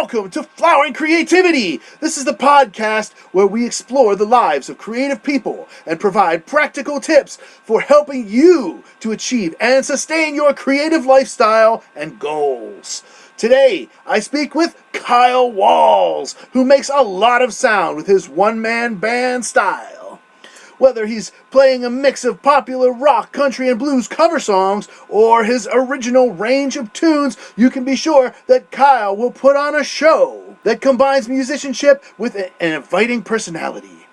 welcome to Flowering Creativity. This is the podcast where we explore the lives of creative people and provide practical tips for helping you to achieve and sustain your creative lifestyle and goals. Today, I speak with Kyle Walls, who makes a lot of sound with his one-man band style. Whether he's playing a mix of popular rock, country, and blues cover songs, or his original range of tunes, you can be sure that Kyle will put on a show that combines musicianship with an inviting personality.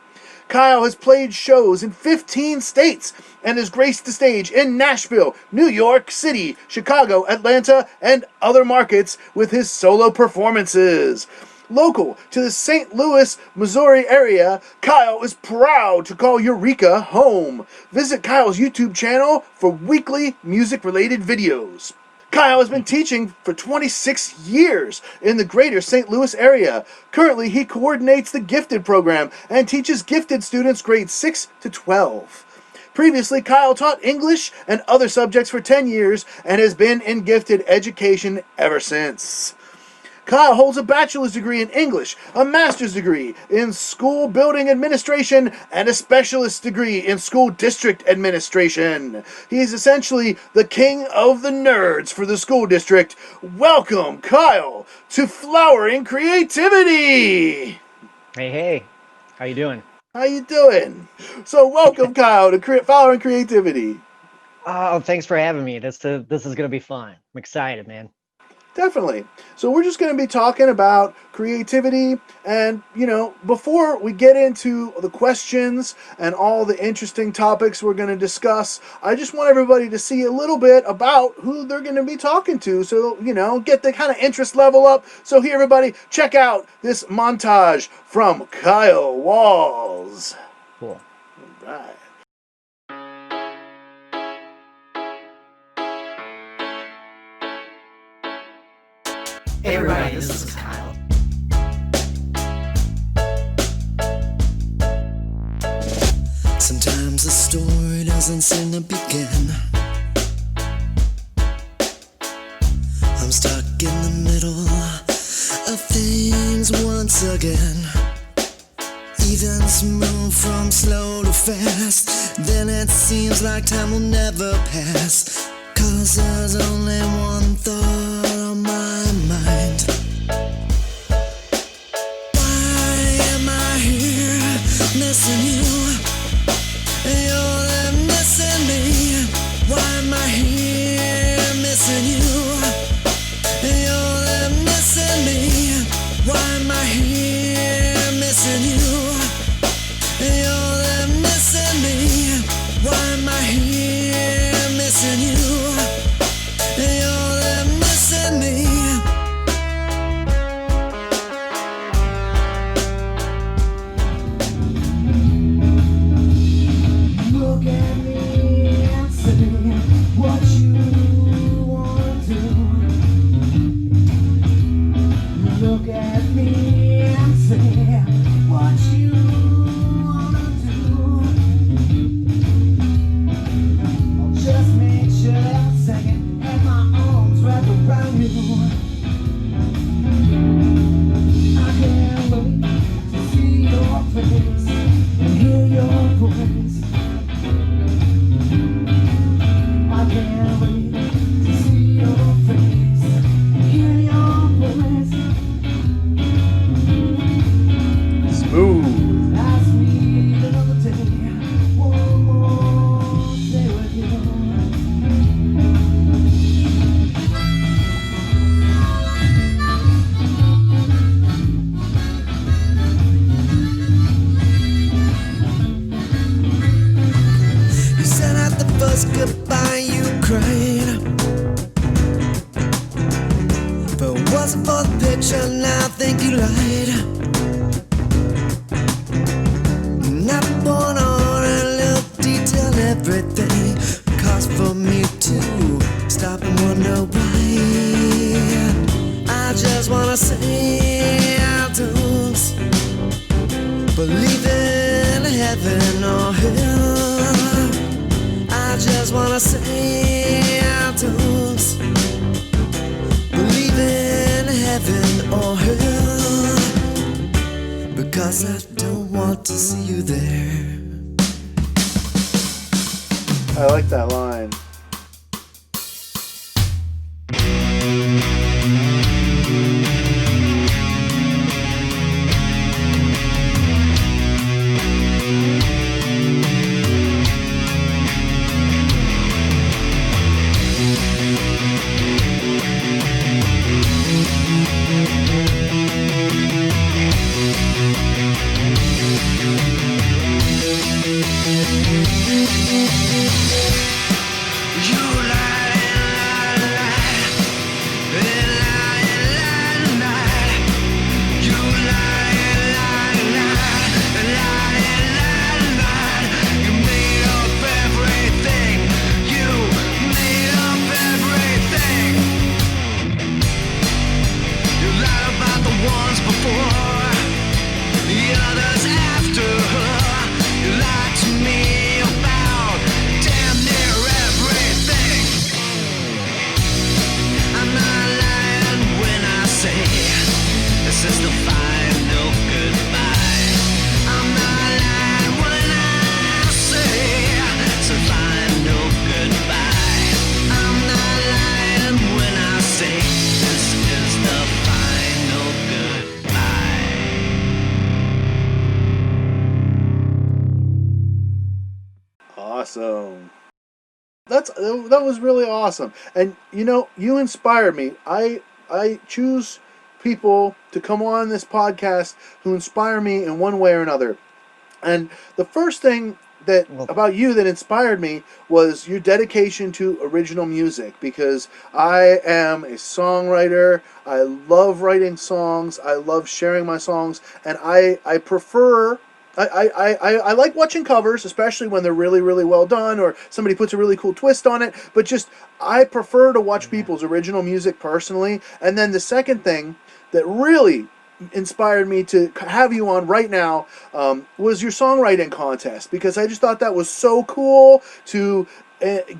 Kyle has played shows in 15 states and has graced the stage in Nashville, New York City, Chicago, Atlanta, and other markets with his solo performances. Local to the St. Louis, Missouri area, Kyle is proud to call Eureka home. Visit Kyle's YouTube channel for weekly music-related videos. Kyle has been teaching for 26 years in the greater St. Louis area. Currently, he coordinates the Gifted program and teaches gifted students grades 6 to 12. Previously, Kyle taught English and other subjects for 10 years and has been in gifted education ever since. Kyle holds a bachelor's degree in English, a master's degree in school building administration, and a specialist degree in school district administration. He is essentially the king of the nerds for the school district. Welcome, Kyle, to Flowering Creativity! Hey, how you doing? How you doing? So welcome, Kyle, to Flowering Creativity. Oh, thanks for having me. This is going to be fun. I'm excited, man. Definitely. So we're just going to be talking about creativity, and, before we get into the questions and all the interesting topics we're going to discuss, I just want everybody to see a little bit about who they're going to be talking to, so, get the kind of interest level up. So here, everybody, check out this montage from Kyle Walls. Cool. All right. Hey everybody, this is Kyle. Sometimes the story doesn't seem to begin. I'm stuck in the middle of things once again. Events move from slow to fast, then it seems like time will never pass. 'Cause there's only one thought on my mind. Why am I here missing you? You're there missing me. Why am I here missing you? You're there missing me. Why am I here missing you? You're there missing me. Why am I here missing you? You're there missing me. Look at me and say what you want to do. Look at me and say what you want to do. I'll just make sure I'm singing and my arms wrap around you. I can't wait to see your face and hear your voice. I can't wait to see your face and hear your voice. Smooth. Ask me another day, one more day with you. You said at the first goodbye you cried. If it wasn't for the picture, now I think you lied. Not born on a little detail, everything cost for me to stop and wonder why. I just wanna say I don't believe in heaven or hell. I just wanna say I don't believe in heaven or hell. 'cause I don't want to see you there. I like that line. Awesome. That was really awesome. And you know, you inspired me. I choose people to come on this podcast who inspire me in one way or another. And the first thing that about you that inspired me was your dedication to original music, because I am a songwriter. I love writing songs. I love sharing my songs, and I prefer. I like watching covers, especially when they're really, really well done or somebody puts a really cool twist on it. But just, I prefer to watch people's original music personally. And then the second thing that really inspired me to have you on right now was your songwriting contest, because I just thought that was so cool to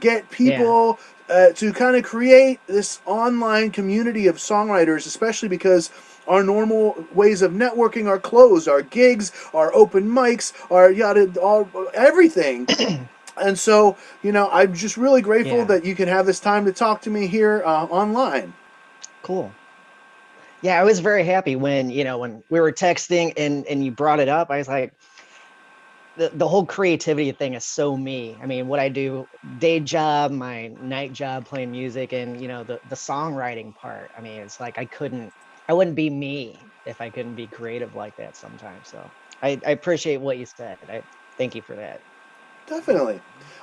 get people to kind of create this online community of songwriters, especially because our normal ways of networking are closed. Our gigs, our open mics, our everything. And so, you know, I'm just really grateful that you can have this time to talk to me here online. Cool. Yeah, I was very happy when, you know, when we were texting and you brought it up. I was like, the whole creativity thing is so me. I mean, what I do, day job, my night job playing music, and, you know, the songwriting part. I mean, it's like I wouldn't be me if I couldn't be creative like that sometimes. So I appreciate what you said. I thank you for that. Definitely.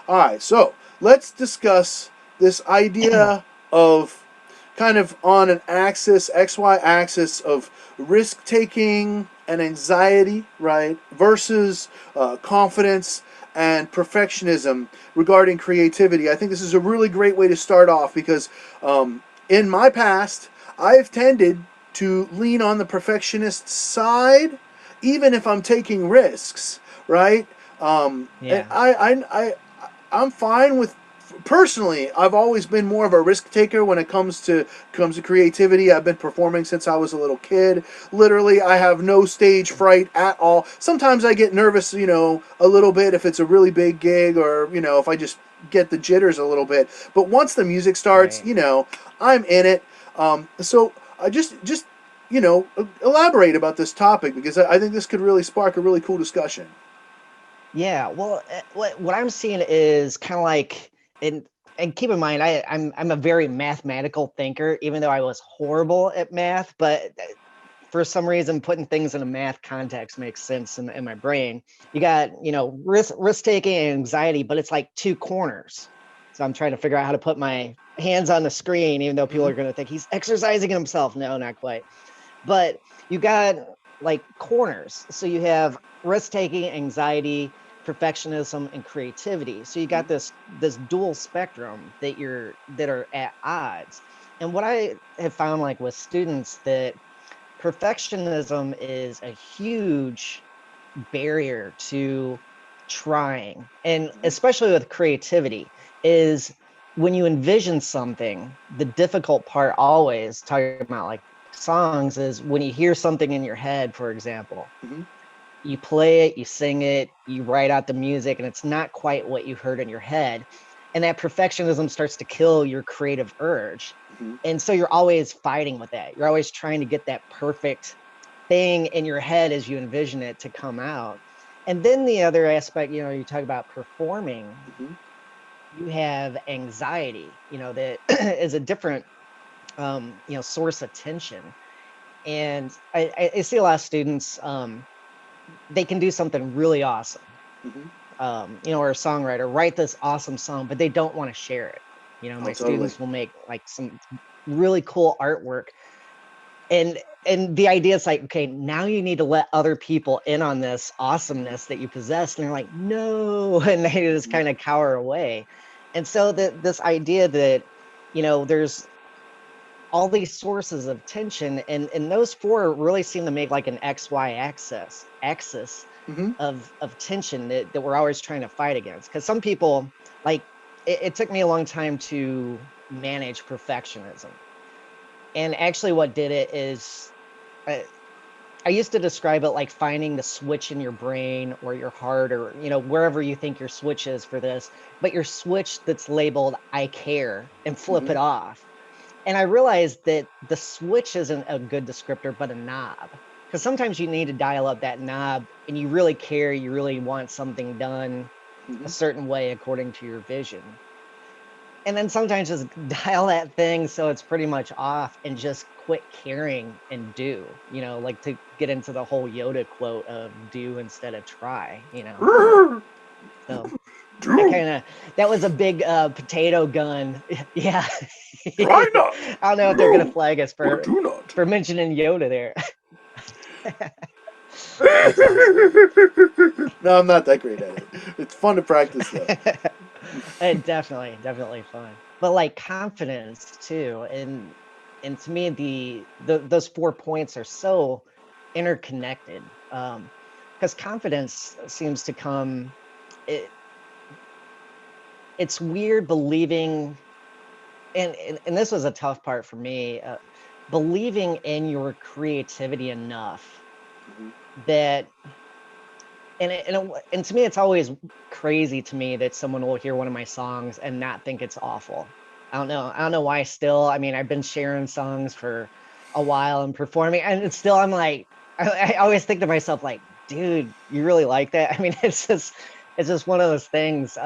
All right, so let's discuss this idea of kind of on an axis, XY axis of risk taking and anxiety, right, versus confidence and perfectionism regarding creativity. I think this is a really great way to start off, because in my past, I've tended to lean on the perfectionist side, even if I'm taking risks, right? And I'm fine with. Personally, I've always been more of a risk taker when it comes to creativity. I've been performing since I was a little kid. Literally, I have no stage fright at all. Sometimes I get nervous, you know, a little bit if it's a really big gig, or, you know, if I just get the jitters a little bit. But once the music starts, you know, I'm in it. So I just you know, elaborate about this topic, because I think this could really spark a really cool discussion. Yeah, well, what I'm seeing is kind of like, and keep in mind, I'm a very mathematical thinker, even though I was horrible at math. But for some reason, putting things in a math context makes sense in my brain. You got, you know, risk taking and anxiety, but it's like two corners. So I'm trying to figure out how to put my hands on the screen, even though people are going to think he's exercising himself. No, not quite. But you got like corners. So you have risk taking, anxiety, perfectionism, and creativity. So you got this dual spectrum that are at odds. And what I have found, like with students, that perfectionism is a huge barrier to trying, and especially with creativity, is when you envision something, the difficult part, always talking about like songs, is when you hear something in your head, for example, you play it, you sing it, you write out the music, and it's not quite what you heard in your head. And that perfectionism starts to kill your creative urge. And so you're always fighting with that. You're always trying to get that perfect thing in your head as you envision it to come out. And then the other aspect, you talk about performing, you have anxiety, that is a different, source of tension. And I see a lot of students, they can do something really awesome, or a songwriter, write this awesome song, but they don't want to share it. My students will make like some really cool artwork. And the idea is like, okay, now you need to let other people in on this awesomeness that you possess. And they're like, no, and they just kind of cower away. And so this idea that, there's all these sources of tension, and those four really seem to make like an XY axis of tension that we're always trying to fight against. Because some people, like, it took me a long time to manage perfectionism. And actually what did it is, I used to describe it like finding the switch in your brain or your heart, or, wherever you think your switch is for this, but your switch that's labeled I care, and flip it off. And I realized that the switch isn't a good descriptor, but a knob. Because sometimes you need to dial up that knob, and you really care, you really want something done a certain way according to your vision. And then sometimes just dial that thing so it's pretty much off, and just quit caring and do, like to get into the whole Yoda quote of do instead of try, So that was a big potato gun. Yeah. Try not. I don't know if they're gonna flag us for mentioning Yoda there. That's awesome. No, I'm not that great at it. It's fun to practice though. And definitely fun. But like confidence too, and to me those 4 points are so interconnected. Because confidence seems to come. It's weird believing, and this was a tough part for me, believing in your creativity enough that, and to me, it's always crazy to me that someone will hear one of my songs and not think it's awful. I don't know why still. I mean, I've been sharing songs for a while and performing, and it's still, I'm like, I always think to myself, like, dude, you really like that? I mean, it's just one of those things.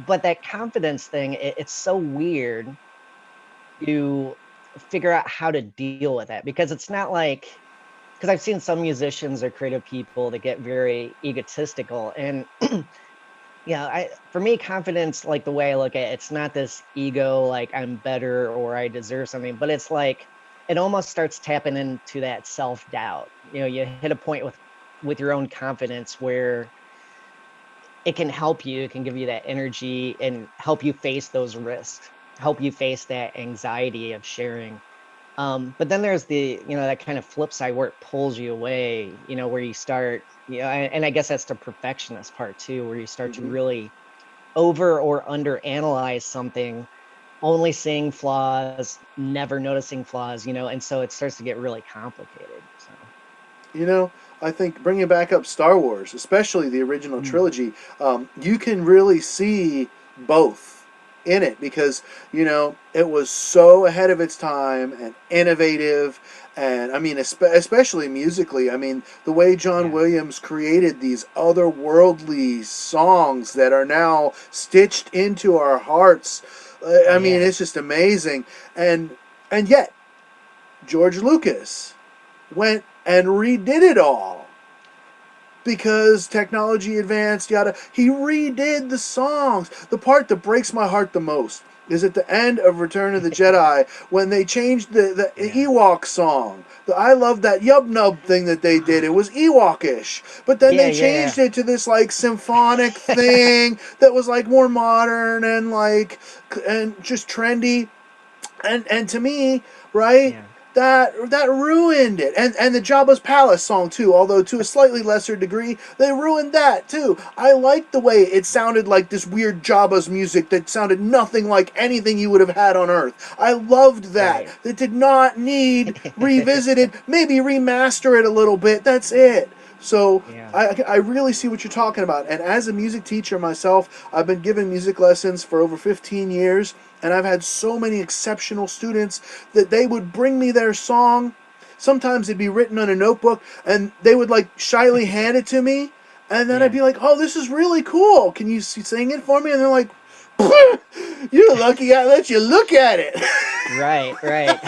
But that confidence thing, it's so weird to figure out how to deal with that, because it's not like, because I've seen some musicians or creative people that get very egotistical, and for me, confidence, like the way I look at it, it's not this ego like I'm better or I deserve something, but it's like it almost starts tapping into that self-doubt. You hit a point with your own confidence where it can help you, it can give you that energy and help you face those risks, help you face that anxiety of sharing. But then there's the, that kind of flip side where it pulls you away, where you start, and I guess that's the perfectionist part too, where you start to really over or under analyze something, only seeing flaws, never noticing flaws, and so it starts to get really complicated. So. I think bringing back up Star Wars, especially the original trilogy, you can really see both in it, because, it was so ahead of its time and innovative, and I mean, especially musically. I mean, the way John Williams created these otherworldly songs that are now stitched into our hearts. I mean, it's just amazing. And yet, George Lucas went and redid it all because technology advanced, he redid the songs. The part that breaks my heart the most is at the end of Return of the Jedi, when they changed the Ewok song. I love that Yub Nub thing that they did. It was Ewokish. But then they changed it to this like symphonic thing that was like more modern and just trendy. And to me, right? Yeah. That ruined it. And the Jabba's Palace song too, although to a slightly lesser degree, they ruined that too. I liked the way it sounded like this weird Jabba's music that sounded nothing like anything you would have had on Earth. I loved that. Right. It did not need revisited, maybe remaster it a little bit, that's it. So Yeah. I really see what you're talking about. And as a music teacher myself, I've been giving music lessons for over 15 years, and I've had so many exceptional students that they would bring me their song. Sometimes it'd be written on a notebook, and they would like shyly hand it to me, and then I'd Yeah. be like, "Oh, this is really cool. Can you sing it for me?" And they're like, "You're lucky I let you look at it." Right, right.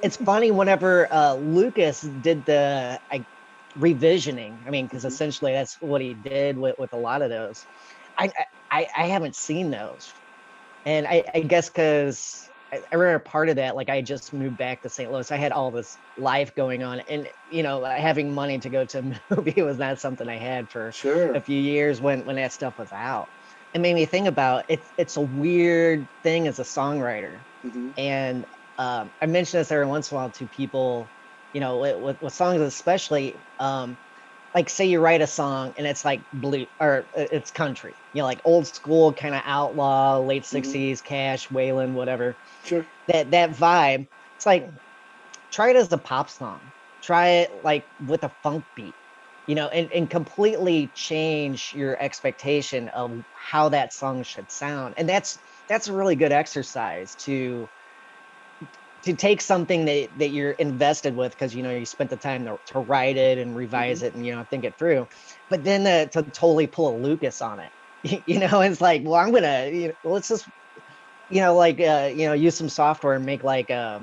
It's funny whenever Lucas did the revisioning. I mean, because Mhm. essentially that's what he did with a lot of those. I haven't seen those, and I guess because I remember part of that, like I just moved back to St. Louis. I had all this life going on, and having money to go to a movie was not something I had for Sure. a few years when that stuff was out. It made me think about it. It's a weird thing as a songwriter, Hmm. and I mention this every once in a while to people, with songs especially. Like say you write a song and it's like blue or it's country, like old school kind of outlaw, late Hmm. 60s, Cash, Waylon, whatever. Sure. That vibe. It's like try it as a pop song. Try it like with a funk beat, and completely change your expectation of how that song should sound. And that's a really good exercise to take something that you're invested with because you spent the time to write it and Hmm. revise it and think it through, but then to totally pull a Lucas on it. It's like, well, I'm gonna let's just use some software and make like a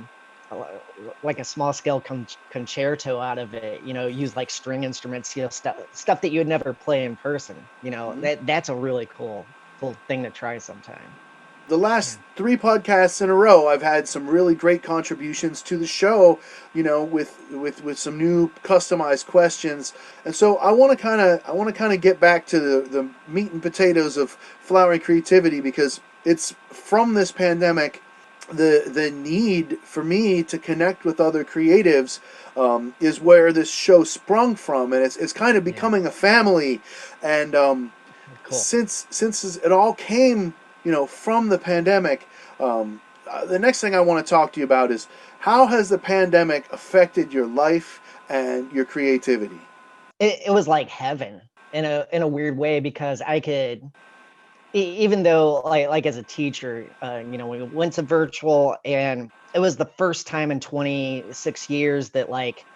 small scale concerto out of it, use like string instruments, stuff that you would never play in person. Hmm. That's a really cool thing to try sometime. The Yeah. last three podcasts in a row, I've had some really great contributions to the show. With some new customized questions, and so I want to kind of get back to the meat and potatoes of flowering creativity because it's from this pandemic. The need for me to connect with other creatives is where this show sprung from, and it's kind of Yeah. becoming a family. And Cool. since it all came, from the pandemic, the next thing I want to talk to you about is how has the pandemic affected your life and your creativity? It was like heaven in a weird way because I could even though like as a teacher, we went to virtual, and it was the first time in 26 years that like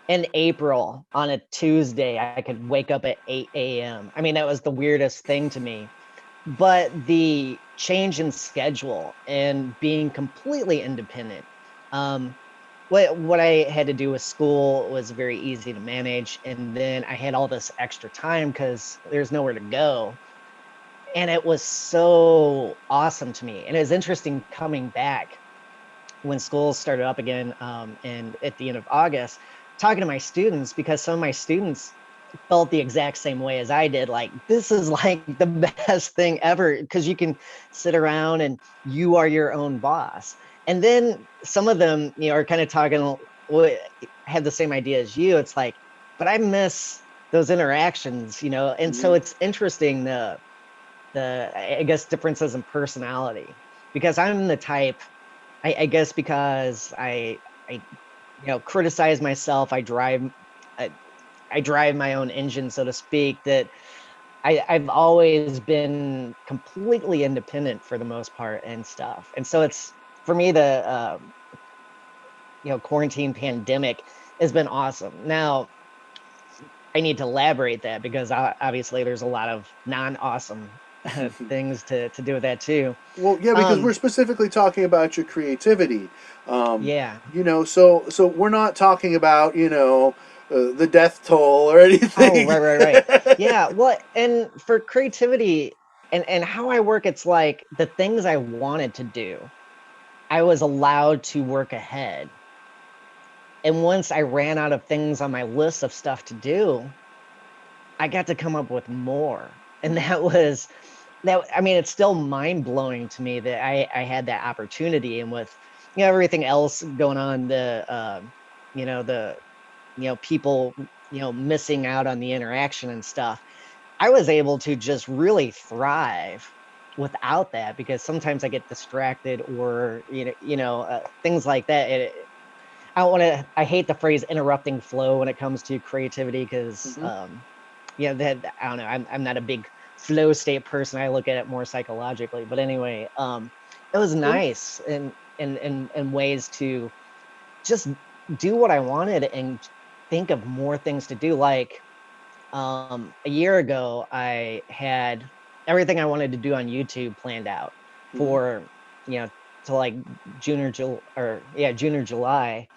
in April on a Tuesday I could wake up at 8 a.m. I mean, that was the weirdest thing to me. But the change in schedule and being completely independent, um, what I had to do with school was very easy to manage, and then I had all this extra time because there's nowhere to go, and it was so awesome to me. And it was interesting coming back when school started up again, and at the end of August, talking to my students because some of my students felt the exact same way as I did. Like, this is like the best thing ever because you can sit around and you are your own boss. And then some of them, are kind of talking, had the same idea as you. It's like, but I miss those interactions, and so Hmm. it's interesting the I guess differences in personality because I'm the type, I guess because I criticize myself. I, I drive my own engine, so to speak, that I've always been completely independent for the most part and stuff. And so it's for me the quarantine pandemic has been awesome. Now I need to elaborate that because obviously there's a lot of non-awesome things to do with that too. Well, yeah, because we're Um, specifically talking about your creativity. yeah. So we're not talking about the death toll or Oh, anything. right. Yeah. Well, and for creativity and how I work, it's like the things I wanted to do, I was allowed to work ahead. And once I ran out of things on my list of stuff to do, I got to come up with more. And Mhm. that was that. I mean, it's still mind blowing to me that I had that opportunity. And with everything else going on, the people missing out on the interaction and stuff, I was able to just really thrive without that because sometimes I get distracted or things like that. don't want to. I hate the phrase interrupting flow when it comes to creativity because, yeah, that I don't know. I'm not a big flow state person. I look at it more psychologically. But anyway, it was nice in ways to just do what I wanted and think of more things to do. Like a year ago, I had everything I wanted to do on YouTube planned out for to like June or July,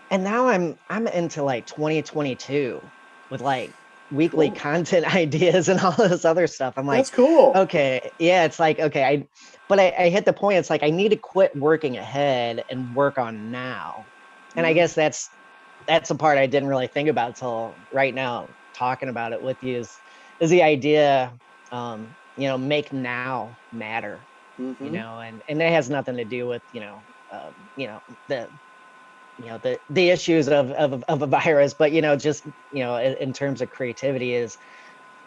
and now I'm into like 2022 with like weekly Cool. content ideas and all this other stuff. I'm like, That's cool. okay, yeah, it's like okay, I hit the point. It's like I need to quit working ahead and work on now, and I guess that's a part I didn't really think about till right now. Talking about it with you is the idea, make now matter, and that has nothing to do with the the issues of a virus, but just in terms of creativity is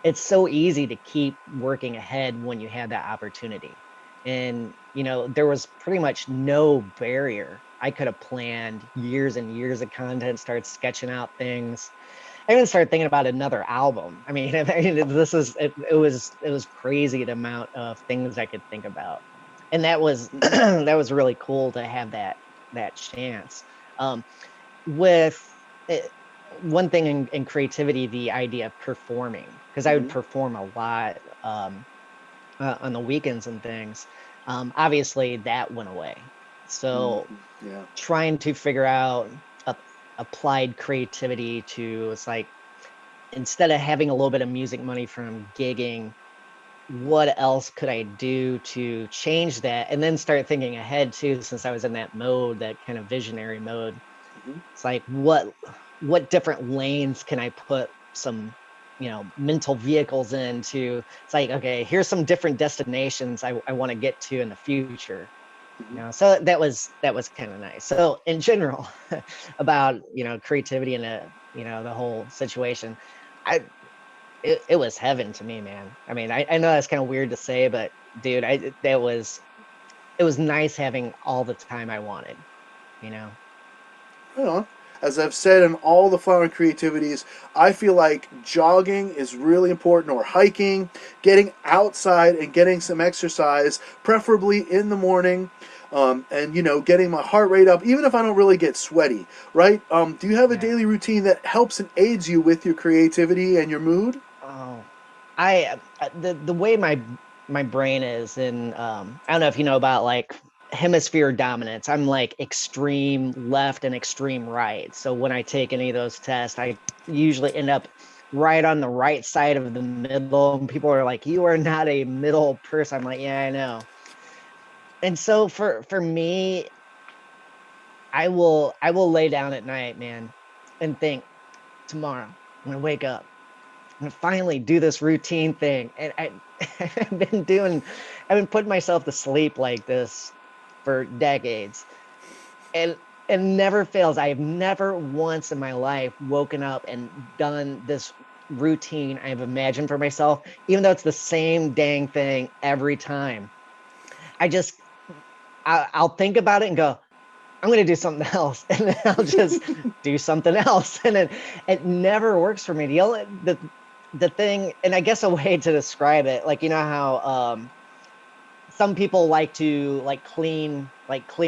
it's so easy to keep working ahead when you have that opportunity. And there was pretty much no barrier. I could have planned years and years of content, started sketching out things. I even started thinking about another album. I mean, it was crazy the amount of things I could think about. And that was that was really cool to have that chance. Um, with it, one thing in creativity, the idea of performing, because I would perform a lot on the weekends and things. Obviously, that went away. So Yeah. trying to figure out applied creativity to it's like instead of having a little bit of music money from gigging, what else could I do to change that? And then start thinking ahead too, since I was in that mode, that kind of visionary mode. It's like what different lanes can I put some mental vehicles into? It's like, okay, here's some different destinations I want to get to in the future. So that was kind of nice. So in general, about creativity and the whole situation, I it was heaven to me, man. I mean, I know that's kind of weird to say, but dude, it was nice having all the time I wanted, you know. Right on. As I've said in all the flower creativities, I feel like jogging is really important, or hiking, getting outside and getting some exercise, preferably in the morning, and getting my heart rate up, even if I don't really get sweaty. Right? Do you have a Yeah. daily routine that helps and aids you with your creativity and your mood? Oh, the way my brain is, and I don't know if you know about like hemisphere dominance. I'm like extreme left and extreme right. So when I take any of those tests, I usually end up right on the right side of the middle. And people are like, "You are not a middle person." I'm like, "Yeah, I know." And so for me, I will lay down at night, man, and think tomorrow I'm gonna wake up. I'm gonna finally do this routine thing. And I've been putting myself to sleep like this for decades. And it never fails. I have never once in my life woken up and done this routine I've imagined for myself, even though it's the same dang thing every time. I just I'll think about it and go, I'm going to do something else, and then I'll just do something else, and it never works for me. The thing, and I guess a way to describe it, like how some people like to clean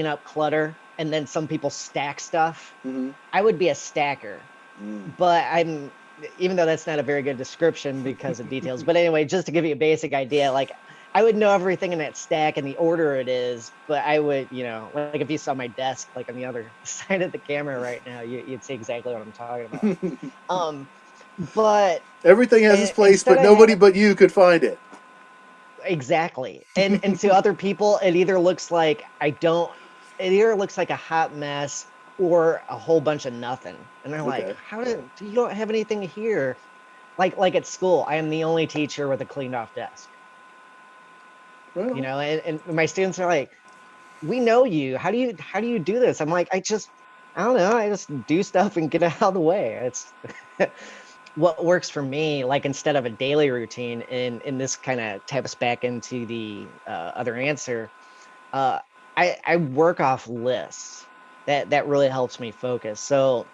up clutter, and then some people stack stuff. I would be a stacker, but I'm even though that's not a very good description because of details. But anyway, just to give you a basic idea, like I would know everything in that stack and the order it is, but I would, like if you saw my desk, like on the other side of the camera right now, you'd see exactly what I'm talking about. But Everything has its place, instead but of nobody having but you could find it. exactly, and to other people, it either looks like it either looks like a hot mess or a whole bunch of nothing, and they're like, Okay. "How did you don't have anything here?" Like at school, I am the only teacher with a cleaned off desk. Right on. And my students are like, we know you. How do you do this? I'm like, I don't know. I just do stuff and get it out of the way. It's what works for me. Like instead of a daily routine, and this kind of taps back into the other answer. Uh, I work off lists. that really helps me focus. So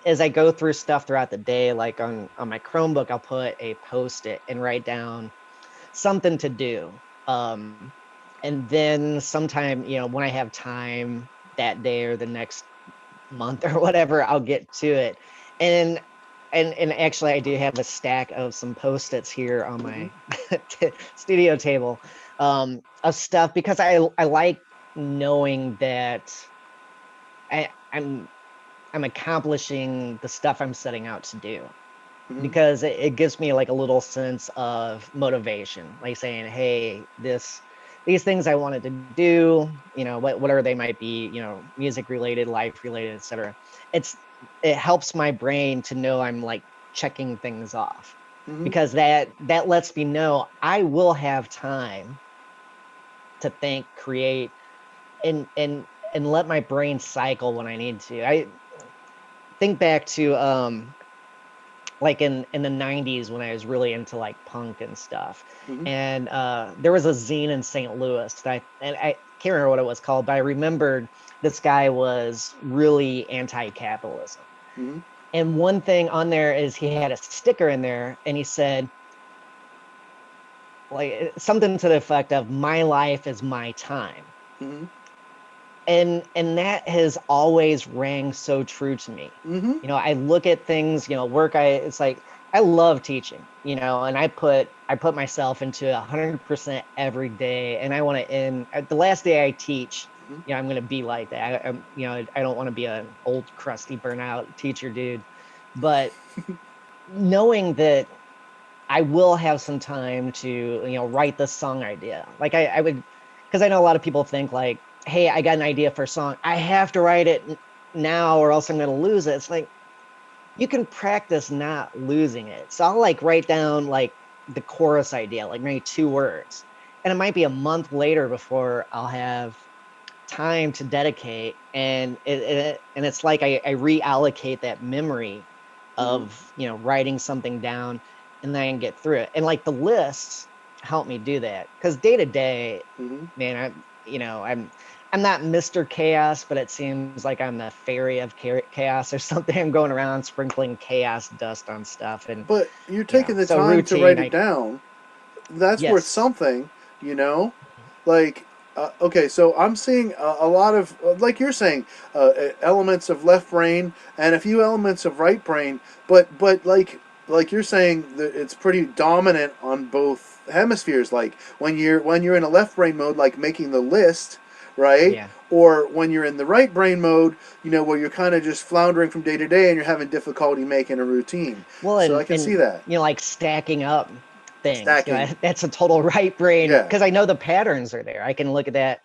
as I go through stuff throughout the day, like on my Chromebook, I'll put a Post-it and write down something to do. And then sometime, when I have time that day or the next month or whatever, I'll get to it. And and actually, I do have a stack of some Post-its here on my studio table, of stuff, because I like knowing that I'm accomplishing the stuff I'm setting out to do, because it gives me like a little sense of motivation, like saying, hey, these things I wanted to do, whatever they might be, music related, life related, etc. It helps my brain to know I'm like checking things off, because that lets me know I will have time to think, create, and let my brain cycle when I need to. I think back to like in the 90s, when I was really into like punk and stuff. And there was a zine in St. Louis that I can't remember what it was called, but I remembered this guy was really anti-capitalism. And one thing on there is he had a sticker in there, and he said like something to the effect of, my life is my time. And that has always rang so true to me. I look at things, work. It's like, I love teaching, and I put myself into 100% every day, and I want to end at the last day I teach. I'm going to be like that. I don't want to be an old crusty burnout teacher dude, but knowing that I will have some time to, write this song idea. Like I would, because I know a lot of people think like, hey, I got an idea for a song, I have to write it now or else I'm going to lose it. It's like, you can practice not losing it. So I'll like write down like the chorus idea, like maybe 2 words. And it might be a month later before I'll have time to dedicate. And it's like I reallocate that memory of, writing something down, and then I can get through it. And like the lists help me do that, because day to day, man, I'm not Mr. Chaos, but it seems like I'm the fairy of chaos or something. I'm going around sprinkling chaos dust on stuff. But you're taking the so time routine, to write it down. That's worth Yes. something, Like, okay, so I'm seeing a lot of, like you're saying, elements of left brain and a few elements of right brain, but like you're saying, that it's pretty dominant on both hemispheres. Like when you're in a left brain mode, like making the list, right? Yeah. Or when you're in the right brain mode, where you're kind of just floundering from day to day and you're having difficulty making a routine. Well, So I can see that. like stacking up things. Stacking. That's a total right brain, Yeah. because I know the patterns are there. I can look at that.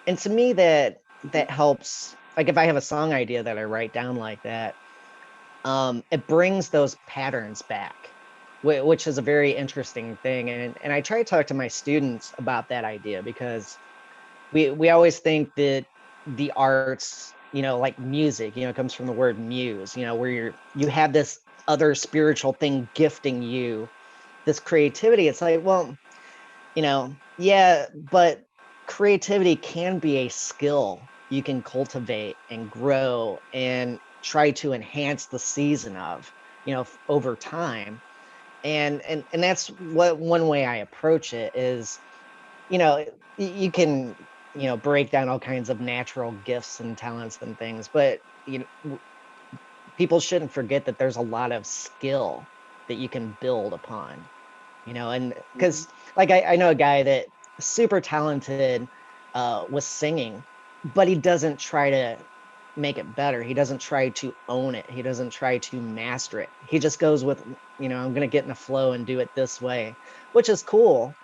And to me, that helps. Like if I have a song idea that I write down like that, it brings those patterns back, which is a very interesting thing. And I try to talk to my students about that idea, because we always think that the arts, like music, comes from the word muse, where you have this other spiritual thing gifting you this creativity. It's like, well, yeah, but creativity can be a skill you can cultivate and grow and try to enhance the season of, over time. And that's what one way I approach it is, you can, break down all kinds of natural gifts and talents and things, but people shouldn't forget that there's a lot of skill that you can build upon, and because like I know a guy that super talented with singing, but he doesn't try to make it better. He doesn't try to own it. He doesn't try to master it. He just goes with, I'm going to get in a flow and do it this way, which is cool.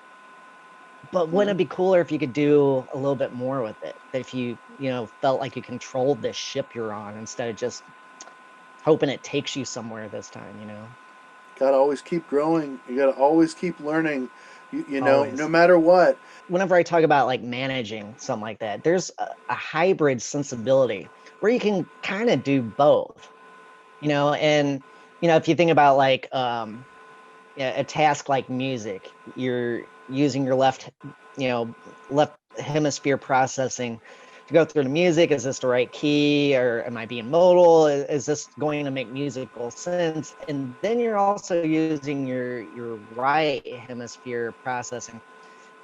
But wouldn't it be cooler if you could do a little bit more with it? That if you, felt like you controlled this ship you're on instead of just hoping it takes you somewhere this time, Gotta always keep growing. You gotta always keep learning. Always. No matter what. Whenever I talk about like managing something like that, there's a hybrid sensibility where you can kind of do both, and if you think about like a task like music, you're using your left hemisphere processing to go through the music. Is this the right key, or am I being modal? Is this going to make musical sense? And then you're also using your right hemisphere processing.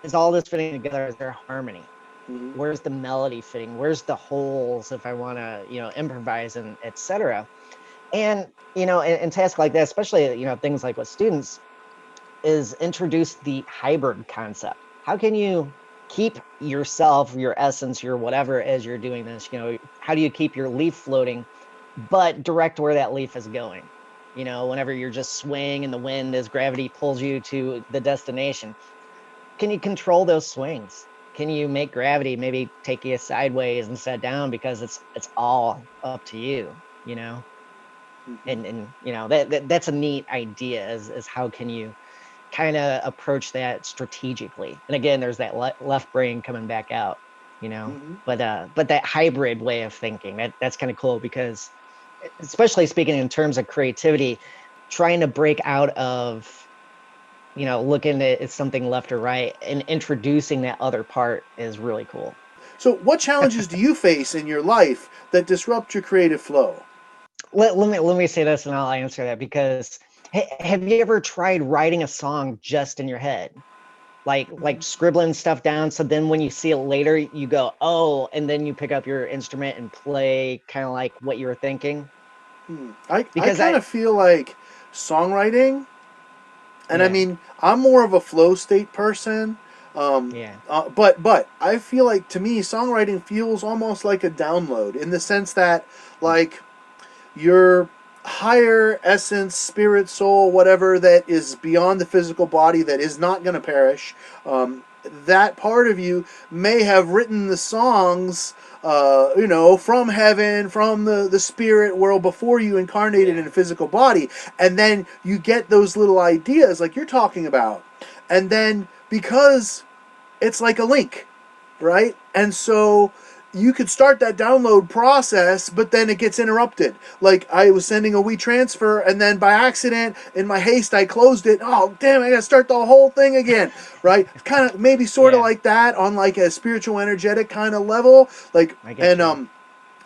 Is all this fitting together? Is there harmony? Mm-hmm. Where's the melody fitting? Where's the holes if I want to, improvise and etc. And in tasks like that, especially things like with students, is introduce the hybrid concept. How can you keep yourself, your essence, your whatever as you're doing this? How do you keep your leaf floating, but direct where that leaf is going? Whenever you're just swaying in the wind as gravity pulls you to the destination, can you control those swings? Can you make gravity maybe take you sideways instead of down, because it's all up to you, Mm-hmm. and that's a neat idea, is how can you kind of approach that strategically. And again, there's that left brain coming back out, Mm-hmm. but that hybrid way of thinking, that's kind of cool, because especially speaking in terms of creativity, trying to break out of looking at something left or right and introducing that other part is really cool. So, what challenges do you face in your life that disrupt your creative flow? Let me say this and I'll answer that, because have you ever tried writing a song just in your head? Like scribbling stuff down, so then when you see it later you go, oh, and then you pick up your instrument and play kind of like what you were thinking. I Because kind of feel like songwriting, and I yeah, mean, I'm more of a flow state person. yeah, But I feel like, to me, songwriting feels almost like a download, in the sense that, like, your higher essence, spirit, soul, whatever that is beyond the physical body, that is not going to perish, that part of you may have written the songs, from heaven, from the spirit world, before you incarnated in a physical body. And then you get those little ideas like you're talking about. And then, because it's like a link, right? And so you could start that download process, but then it gets interrupted. Like, I was sending a WeTransfer, and then by accident, in my haste, I closed it. Oh, damn, I gotta start the whole thing again, right? Kind of, maybe sort of yeah, like that, on like a spiritual, energetic kind of level. Like, I get you.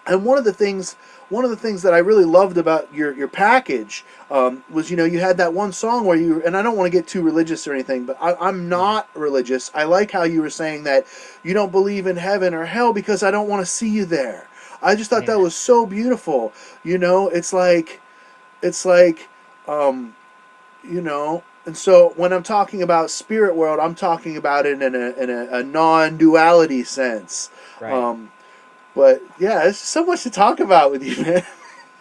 And one of the things that I really loved about your package, was, you had that one song where you, and I don't want to get too religious or anything, but I'm not religious. I like how you were saying that you don't believe in heaven or hell because I don't want to see you there. I just thought that Yeah, was so beautiful. It's like, um, and so when I'm talking about spirit world, I'm talking about it in a non-duality sense. right. Um, but yeah, there's so much to talk about with you, man.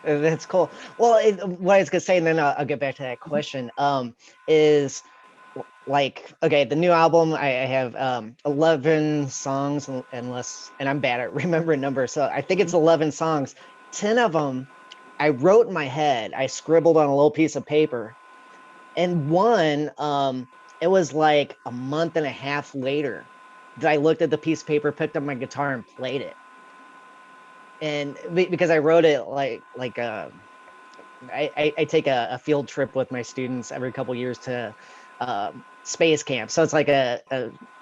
That's cool. Well, what I was gonna say, and then I'll get back to that question. Is like, okay, the new album, I have 11 songs, and I'm bad at remembering numbers, so I think it's 11 songs. 10 of them I wrote in my head. I scribbled on a little piece of paper, and one, it was like a month and a half later that I looked at the piece of paper, picked up my guitar, and played it. And because I wrote it I take a field trip with my students every couple years to space camp. So it's like a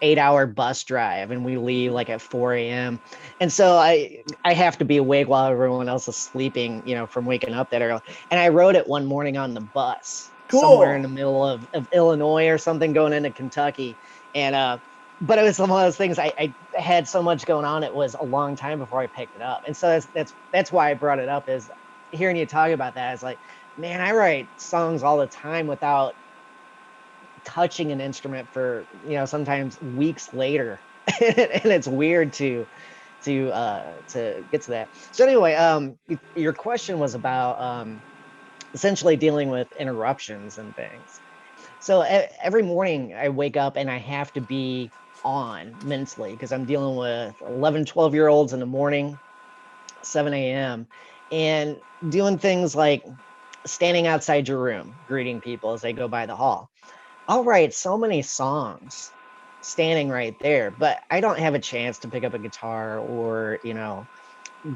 8-hour bus drive, and we leave like at 4 a.m. And so I have to be awake while everyone else is sleeping, from waking up that early. And I wrote it one morning on the bus somewhere Cool. in the middle of Illinois or something, going into Kentucky. And but it was one of those things, I had so much going on. It was a long time before I picked it up. And so that's why I brought it up, is hearing you talk about that. Is like, man, I write songs all the time without touching an instrument for, sometimes weeks later. And it's weird to get to that. So anyway, your question was about essentially dealing with interruptions and things. So every morning I wake up and I have to be on mentally, because I'm dealing with 11, 12-year-olds in the morning, 7 a.m., and doing things like standing outside your room, greeting people as they go by the hall. I'll write so many songs standing right there, but I don't have a chance to pick up a guitar or,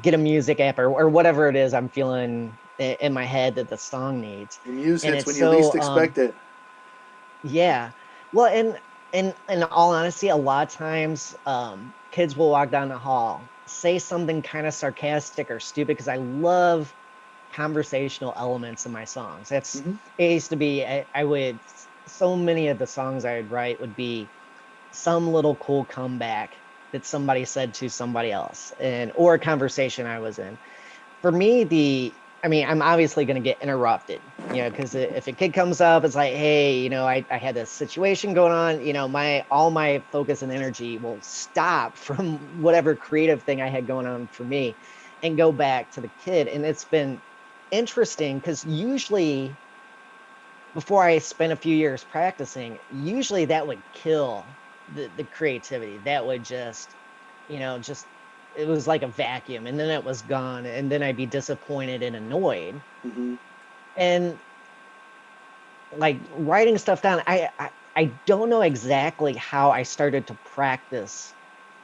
get a music app, or whatever it is I'm feeling in my head that the song needs. The muse And hits it's when you least so, expect it. yeah. Well, and in all honesty, a lot of times, kids will walk down the hall say something kind of sarcastic or stupid, because I love conversational elements in my songs. That's it used to be. I would so many of the songs I would write would be some little cool comeback that somebody said to somebody else, and or a conversation I was in. For me, I mean, I'm obviously going to get interrupted, because if a kid comes up, it's like, hey, I had this situation going on, all my focus and energy will stop from whatever creative thing I had going on for me and go back to the kid. And it's been interesting because usually before I spent a few years practicing, usually that would kill the creativity. That would just, just it was like a vacuum, and then it was gone, and then I'd be disappointed and annoyed. And like writing stuff down, I don't know exactly how I started to practice.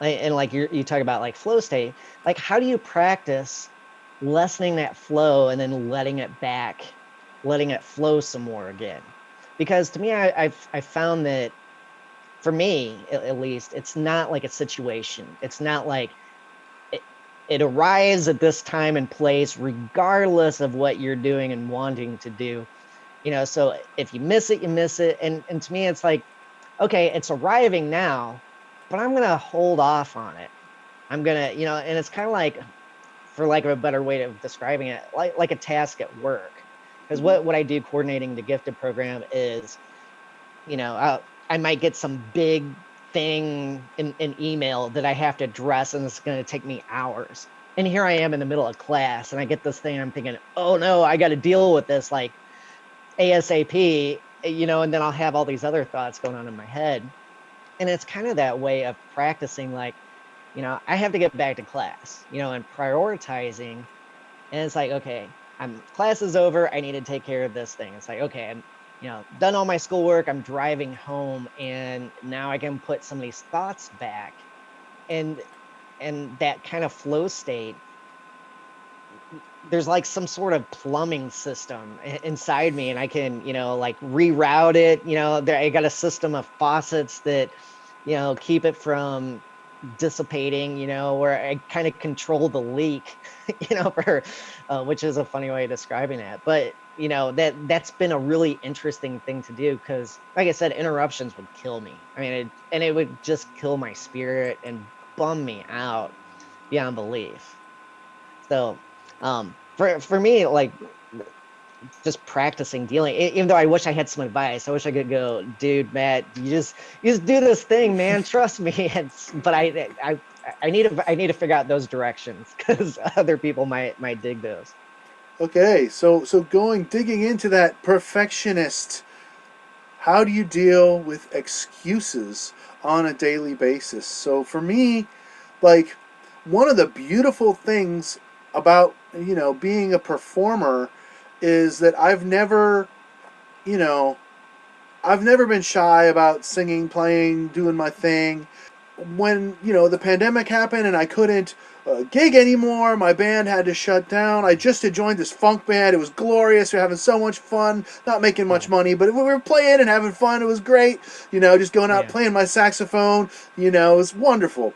And like you talk about like flow state, like how do you practice lessening that flow and then letting it flow some more again? Because to me, I've found that for me at least, it's not like a situation. It's not like it arrives at this time and place regardless of what you're doing and wanting to do. So if you miss it, you miss it. And to me, it's like, okay, it's arriving now, but I'm gonna hold off on it. I'm gonna, and it's kind of like, for lack of a better way of describing it, like a task at work. Because what I do coordinating the gifted program is, I might get some big thing in email that I have to address, and it's going to take me hours. And here I am in the middle of class, and I get this thing, and I'm thinking, oh no, I got to deal with this like ASAP, and then I'll have all these other thoughts going on in my head. And it's kind of that way of practicing, like, I have to get back to class, and prioritizing. And it's like, okay, class is over. I need to take care of this thing. It's like, okay, I'm, done all my schoolwork. I'm driving home, and now I can put some of these thoughts back, and that kind of flow state. There's like some sort of plumbing system inside me, and I can, like reroute it. I got a system of faucets that, keep it from dissipating, where I kind of control the leak, for which is a funny way of describing it. But that's been a really interesting thing to do, because like I said, interruptions would kill me. I mean, it would just kill my spirit and bum me out beyond belief. So for me, like, just practicing dealing, even though I wish I had some advice. I wish I could go, dude, Matt, you just do this thing, man, trust me. But I need to figure out those directions, because other people might dig those. Okay, so digging into that perfectionist, how do you deal with excuses on a daily basis? So for me, like, one of the beautiful things about, being a performer is that I've never been shy about singing, playing, doing my thing. When, the pandemic happened and I couldn't gig anymore, my band had to shut down. I just had joined this funk band. It was glorious. We were having so much fun, not making much money, but we were playing and having fun. It was great. Just going out playing my saxophone. It was wonderful.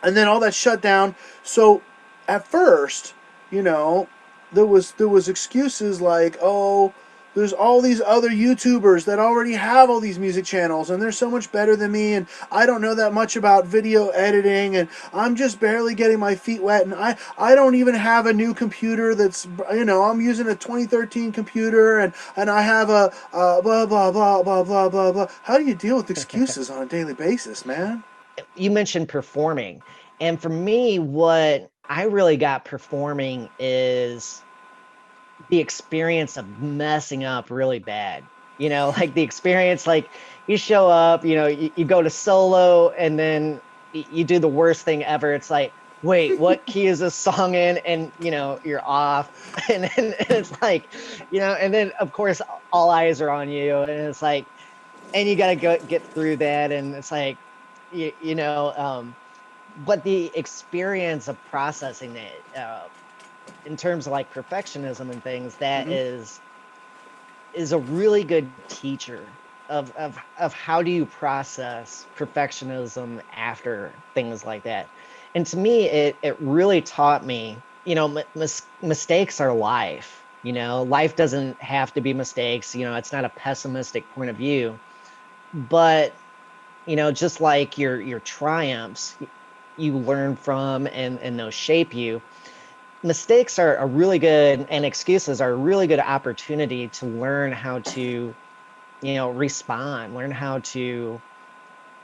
And then all that shut down. So at first, there was excuses like, oh, there's all these other YouTubers that already have all these music channels, and they're so much better than me, and I don't know that much about video editing, and I'm just barely getting my feet wet, and I don't even have a new computer that's, I'm using a 2013 computer, and I have a blah, blah, blah, blah, blah, blah, blah. How do you deal with excuses on a daily basis, man? You mentioned performing, and for me, what I really got performing is the experience of messing up really bad. Like the experience, like you show up, you go to solo, and then you do the worst thing ever. It's like, wait, what key is this song in? And you're off. And then it's like, and then of course all eyes are on you, and it's like, and you got to get through that, and it's like, but the experience of processing it, in terms of like perfectionism and things, that is a really good teacher of how do you process perfectionism after things like that. And to me, it really taught me, mistakes are life. Life doesn't have to be mistakes. It's not a pessimistic point of view, but just like your triumphs, you learn from and those shape you. Mistakes are a really good, and excuses are a really good opportunity to learn how to, respond, learn how to,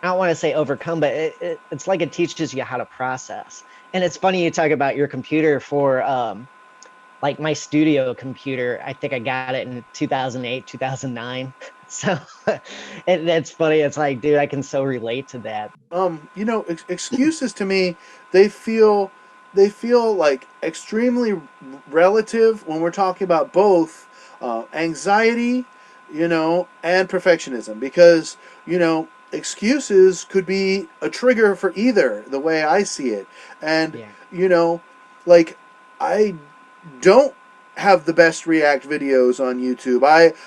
I don't want to say overcome, but it's like it teaches you how to process. And it's funny you talk about your computer for like my studio computer. I think I got it in 2008, 2009. So that's funny. It's like, dude, I can so relate to that. Excuses to me, they feel they feel like extremely relative when we're talking about both anxiety, and perfectionism, because excuses could be a trigger for either, the way I see it. And Yeah. like, I don't have the best React videos on YouTube.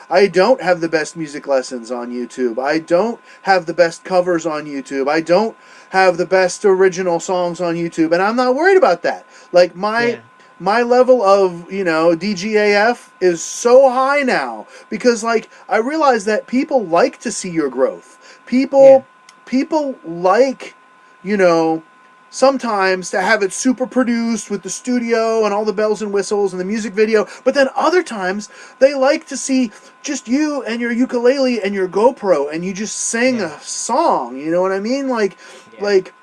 I don't have the best music lessons on YouTube. I don't have the best covers on YouTube. I don't have the best original songs on YouTube, and I'm not worried about that. Like, Yeah. my level of, DGAF is so high now, because, like, I realize that people like to see your growth. Yeah. People like, you know, sometimes to have it super produced with the studio and all the bells and whistles and the music video, but then other times they like to see just you and your ukulele and your GoPro, and you just sing Yeah. a song. You know what I mean? Yeah. Like,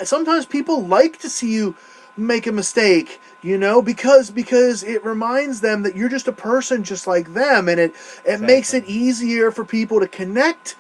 sometimes people like to see you make a mistake, because it reminds them that you're just a person just like them, and it makes Exactly. it easier for people to connect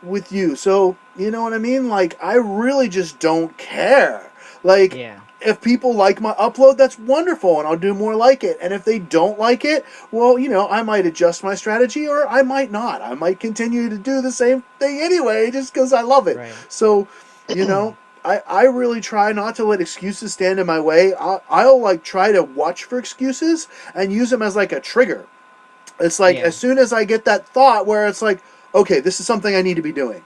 with you. So, you know what I mean? Like, I really just don't care. Like, Yeah. if people like my upload, that's wonderful, and I'll do more like it. And if they don't like it, well, I might adjust my strategy, or I might not. I might continue to do the same thing anyway, just because I love it. Right. So, you know, I really try not to let excuses stand in my way. I'll like try to watch for excuses and use them as like a trigger. It's like, Yeah. as soon as I get that thought where it's like, okay, this is something I need to be doing,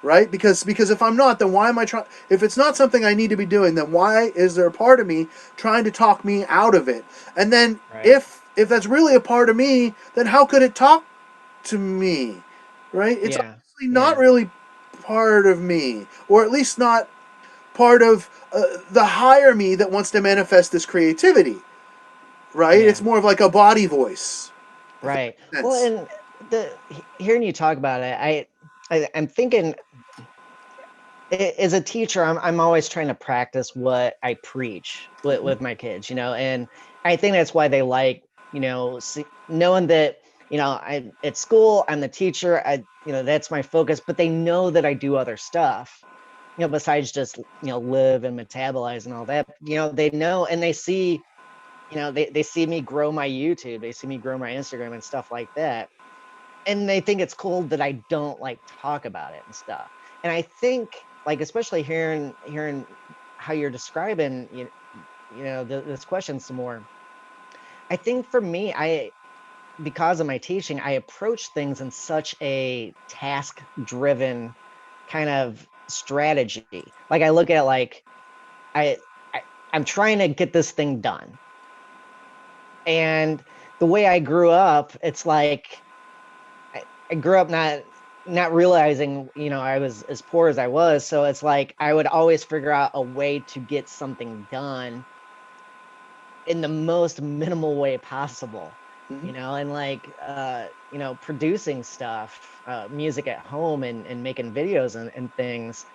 right? Because if I'm not, then why am I trying? If it's not something I need to be doing, then why is there a part of me trying to talk me out of it? And then Right. if that's really a part of me, then how could it talk to me, right? It's Yeah. obviously not Yeah. really part of me, or at least not part of the higher me that wants to manifest this creativity, right? It's Yeah. more of like a body voice, if that Right. makes Well, sense. and hearing you talk about it, I'm thinking, as a teacher, I'm always trying to practice what I preach with my kids, and I think that's why they like, knowing that, I'm at school, I'm the teacher, that's my focus, but they know that I do other stuff, besides just, live and metabolize and all that. They know, and they see, they see me grow my YouTube, they see me grow my Instagram and stuff like that. And they think it's cool that I don't like talk about it and stuff. And I think, like, especially hearing how you're describing, this question some more. I think for me, because of my teaching, I approach things in such a task driven kind of strategy. Like, I look at, like, I, I I'm trying to get this thing done. And the way I grew up, it's like, I grew up not realizing, I was as poor as I was. So it's like I would always figure out a way to get something done in the most minimal way possible, Hmm. and like, producing stuff, music at home, and making videos and things.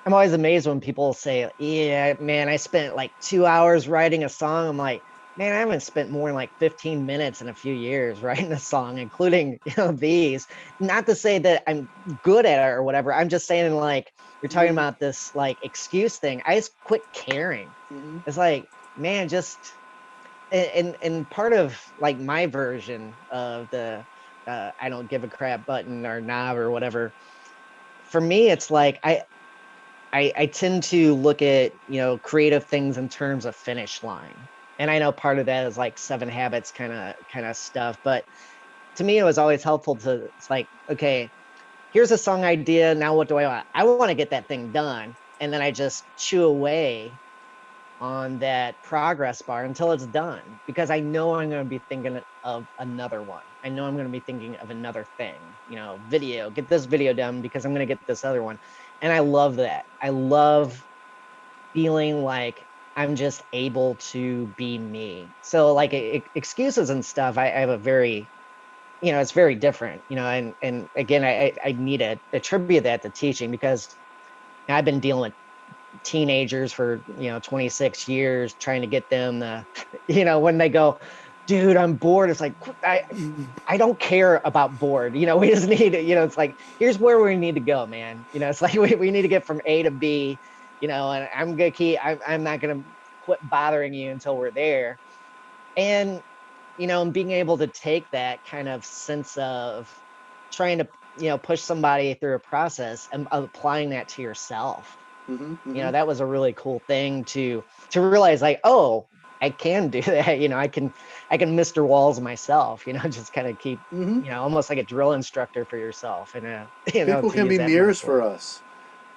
I'm always amazed when people say, yeah, man, I spent like 2 hours writing a song. I'm like, man, I haven't spent more than like 15 minutes in a few years writing a song, including, these. Not to say that I'm good at it or whatever. I'm just saying, like, you're talking Hmm. about this like excuse thing. I just quit caring. Hmm. It's like, man, just, and part of like my version of the I don't give a crap button or knob or whatever. For me, it's like I tend to look at, creative things in terms of finish line. And I know part of that is like 7 habits kind of stuff, but to me it was always helpful it's like, okay, here's a song idea, now what do I want? I want to get that thing done. and then I just chew away on that progress bar until it's done, because I know I'm going to be thinking of another one. I know I'm going to be thinking of another thing, video, get this video done because I'm going to get this other one. And I love that. I love feeling like I'm just able to be me. So like excuses and stuff, I have a very, it's very different, and again, I need to attribute that to teaching, because I've been dealing with teenagers for 26 years, trying to get them to when they go, dude, I'm bored, it's like, I don't care about bored, we just need it, it's like, here's where we need to go, man, it's like we need to get from A to B, and I'm not gonna quit bothering you until we're there. And and being able to take that kind of sense of trying to push somebody through a process and applying that to yourself, that was a really cool thing to realize, like, oh, I can do that. I can Mr. Walls myself, just kind of keep, almost like a drill instructor for yourself. And, People to can use be that mirrors metaphor. for us.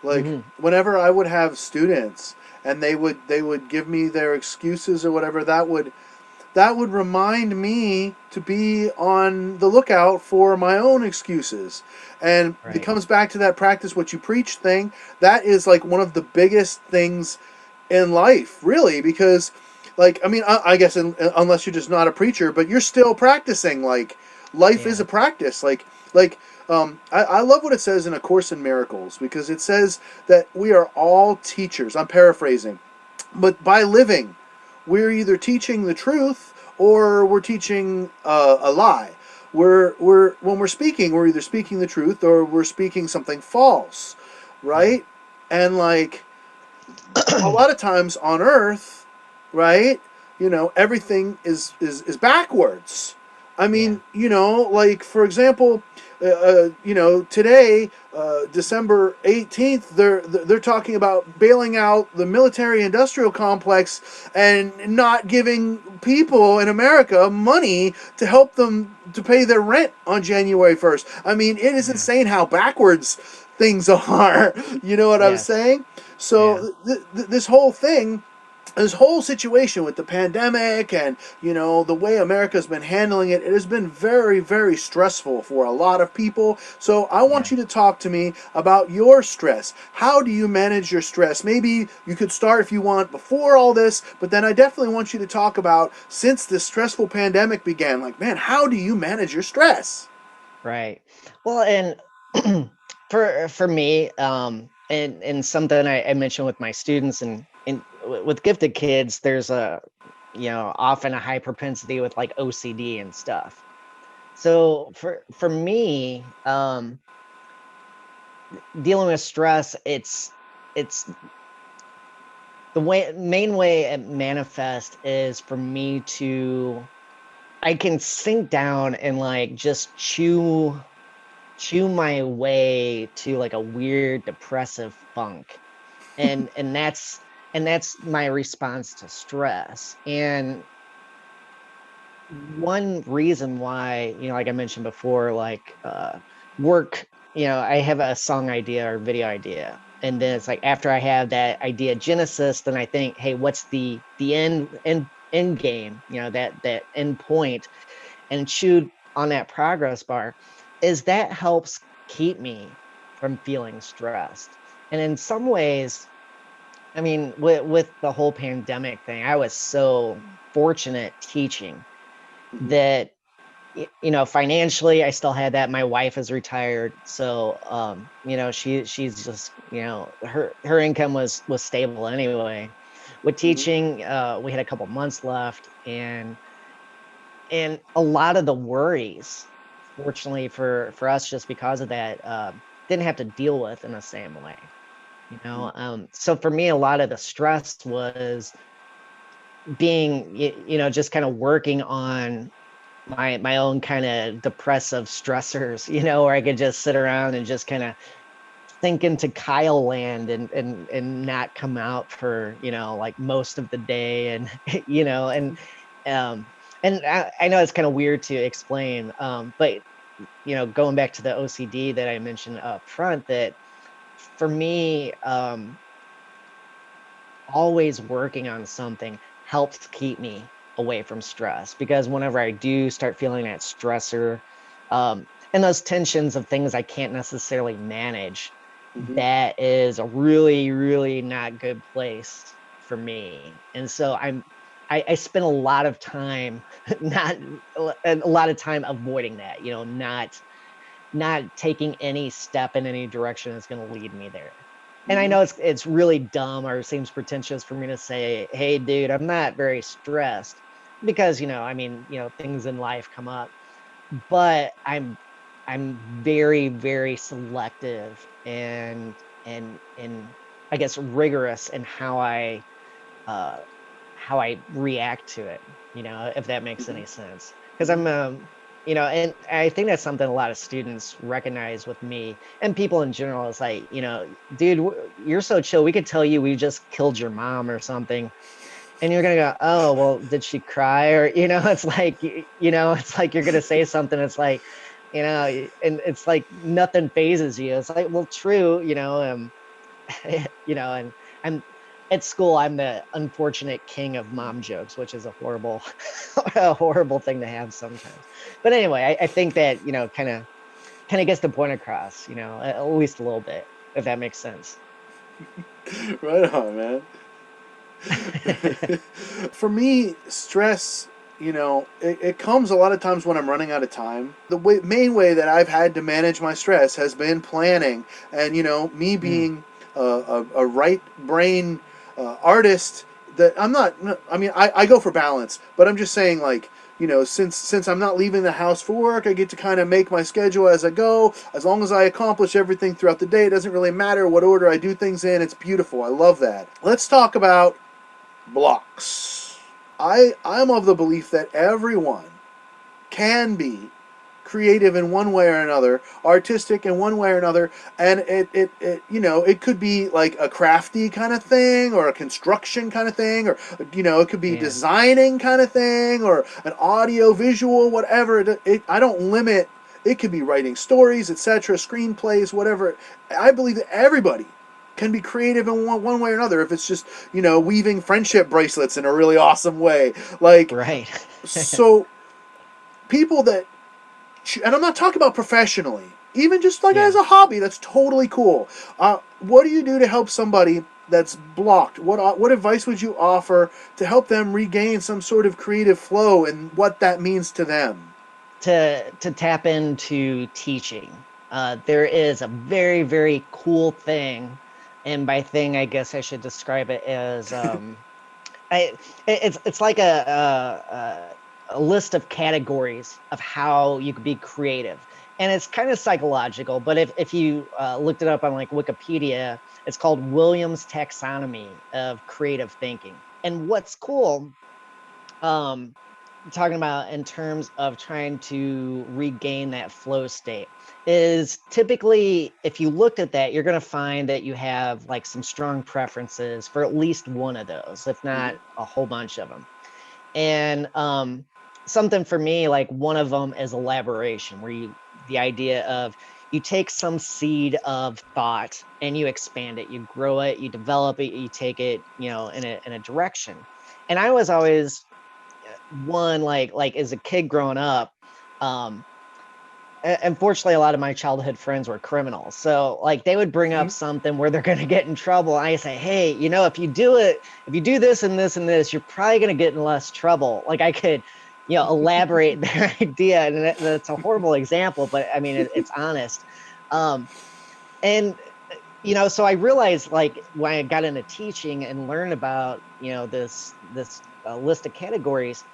Like whenever I would have students and they would give me their excuses or whatever, that would remind me to be on the lookout for my own excuses. And it Right. comes back to that practice what you preach thing. That is like one of the biggest things in life, really, because, like, I mean, I guess unless you're just not a preacher, but you're still practicing. Like, life is Yeah. a practice. I love what it says in A Course in Miracles, because it says that we are all teachers. I'm paraphrasing, but by living, we're either teaching the truth or we're teaching a lie. We're when we're speaking, we're either speaking the truth or we're speaking something false, Yeah. right? And like a lot of times on Earth, right? Everything is backwards. I Yeah. mean, like for example, today, December 18th, they're talking about bailing out the military-industrial complex and not giving people in America money to help them to pay their rent on January 1st. I mean, it is Yeah. insane how backwards things are. You know what I'm Yes. saying? Yeah. So this whole thing, this whole situation with the pandemic and the way America's been handling it, it has been very, very stressful for a lot of people. So I want Yeah. you to talk to me about your stress. How do you manage your stress? Maybe you could start, if you want, before all this, but then I definitely want you to talk about since this stressful pandemic began. Like, man, how do you manage your stress? Right. Well, and for me, and something I mentioned with my students, and with gifted kids, there's often a high propensity with like OCD and stuff. So for me, dealing with stress, it's the main way it manifests is for me to, I can sink down and like just chew my way to like a weird depressive funk, and that's my response to stress. And one reason why, like I mentioned before, like work, I have a song idea or video idea, and then it's like after I have that idea genesis, then I think, hey, what's the end game, that end point, and chewed on that progress bar, is that helps keep me from feeling stressed. And in some ways, I mean, with the whole pandemic thing, I was so fortunate teaching Mm-hmm. that, financially I still had that. My wife is retired, so she's just, her income was stable anyway. With Mm-hmm. teaching, we had a couple months left, and a lot of the worries, fortunately for us, just because of that, didn't have to deal with in the same way, so for me, a lot of the stress was being, just kind of working on my own kind of depressive stressors, where I could just sit around and just kind of sink into Kyle land, and not come out for, like most of the day. And um and I know it's kind of weird to explain, but going back to the OCD that I mentioned up front, that for me, always working on something helps keep me away from stress, because whenever I do start feeling that stressor, and those tensions of things I can't necessarily manage, Mhm. that is a really, really not good place for me. And so I spend a lot of time not a lot of time avoiding that, not taking any step in any direction that's going to lead me there. And I Mhm. know it's really dumb or seems pretentious for me to say, "Hey, dude, I'm not very stressed," because things in life come up. But I'm very, very selective and I guess rigorous in uh, how I react to it, if that makes Mhm. any sense. Because Mhm. and I think that's something a lot of students recognize with me and people in general. Is like, dude, you're so chill. We could tell you we just killed your mom or something, and you're gonna go, oh, well, did she cry? Or, it's like, it's like you're gonna say something. It's like, and it's like nothing phases you. It's like, well, true, and I'm at school, I'm the unfortunate king of mom jokes, which is a horrible, a horrible thing to have sometimes. But anyway, I think that, kind of gets the point across, at least a little bit, if that makes sense. Right on, man. For me, stress, it comes a lot of times when I'm running out of time. The main way that I've had to manage my stress has been planning. And, me Mm, being a right brain artist, that I'm not, I mean, I go for balance, but I'm just saying, like, since I'm not leaving the house for work, I get to kind of make my schedule as I go. As long as I accomplish everything throughout the day, it doesn't really matter what order I do things in. It's beautiful. I love that. Let's talk about blocks. I'm of the belief that everyone can be creative in one way or another, artistic in one way or another, and it could be like a crafty kind of thing or a construction kind of thing, or it could be yeah. designing kind of thing or an audio visual, whatever. I don't limit. It could be writing stories, etc., screenplays, whatever. I believe that everybody can be creative in one way or another. If it's just weaving friendship bracelets in a really awesome way, like, Right. so people that, and I'm not talking about professionally, even just like as Yeah. a hobby, that's totally cool. What do you do to help somebody that's blocked? What advice would you offer to help them regain some sort of creative flow and what that means to them? To tap into teaching. There is a very, very cool thing, and by thing, I guess I should describe it as I it's like a list of categories of how you could be creative, and it's kind of psychological. But if you looked it up on like Wikipedia, it's called Williams' Taxonomy of creative thinking. And what's cool, um, talking about in terms of trying to regain that flow state, is typically, if you looked at that, you're going to find that you have like some strong preferences for at least one of those, if not a whole bunch of them. And something for me, like one of them is elaboration, where the idea of you take some seed of thought and you expand it, you grow it, you develop it, you take it, in a direction. And I was always one, like as a kid growing up, um unfortunately a lot of my childhood friends were criminals, so like they would bring up something where they're going to get in trouble, and I say, hey, if you do this and this and this, you're probably going to get in less trouble. Like I could elaborate their idea, and that's a horrible example, but I mean it's honest. Um and so I realized, like, when I got into teaching and learned about this list of categories,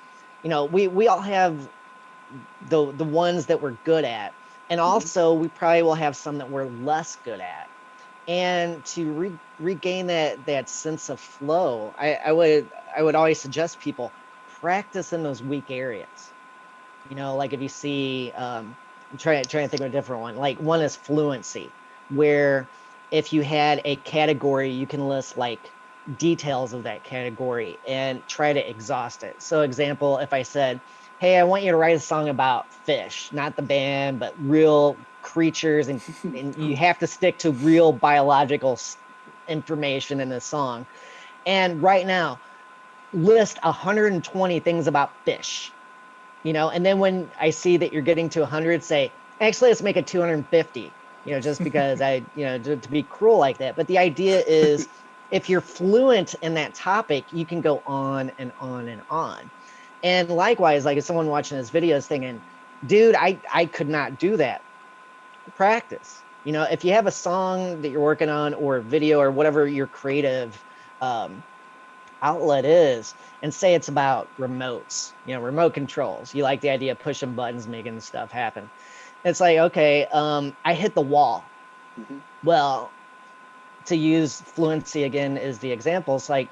we all have the ones that we're good at, and also we probably will have some that we're less good at. And to regain that sense of flow, I would always suggest people practice in those weak areas. Like if you see, I'm trying to think of a different one. Like one is fluency, where if you had a category, you can list like details of that category and try to exhaust it. So example, if I said, hey, I want you to write a song about fish, not the band, but real creatures, and you have to stick to real biological information in the song. And right now, list 120 things about fish, and then when I see that you're getting to 100, say, actually, let's make it 250, just because to be cruel like that. But the idea is, if you're fluent in that topic, you can go on and on and on. And likewise, like if someone watching this video is thinking, dude, I could not do that. Practice. If you have a song that you're working on, or a video, or whatever your creative outlet is, and say it's about remotes, remote controls. You like the idea of pushing buttons, making stuff happen. It's like, okay, I hit the wall. Mm-hmm. Well, to use fluency again is the example. It's like,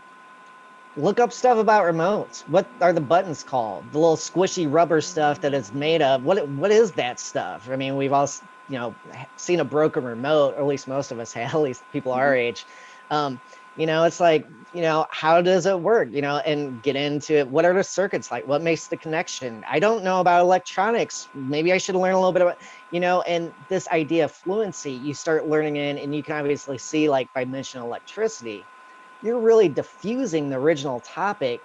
look up stuff about remotes. What are the buttons called? The little squishy rubber stuff that it's made of. What is that stuff? I mean, we've all seen a broken remote, or at least most of us have, at least people our age. It's like, how does it work? And get into it. What are the circuits like? What makes the connection? I don't know about electronics. Maybe I should learn a little bit about, and this idea of fluency, you start learning in, and you can obviously see, like, by mentioning electricity, you're really diffusing the original topic,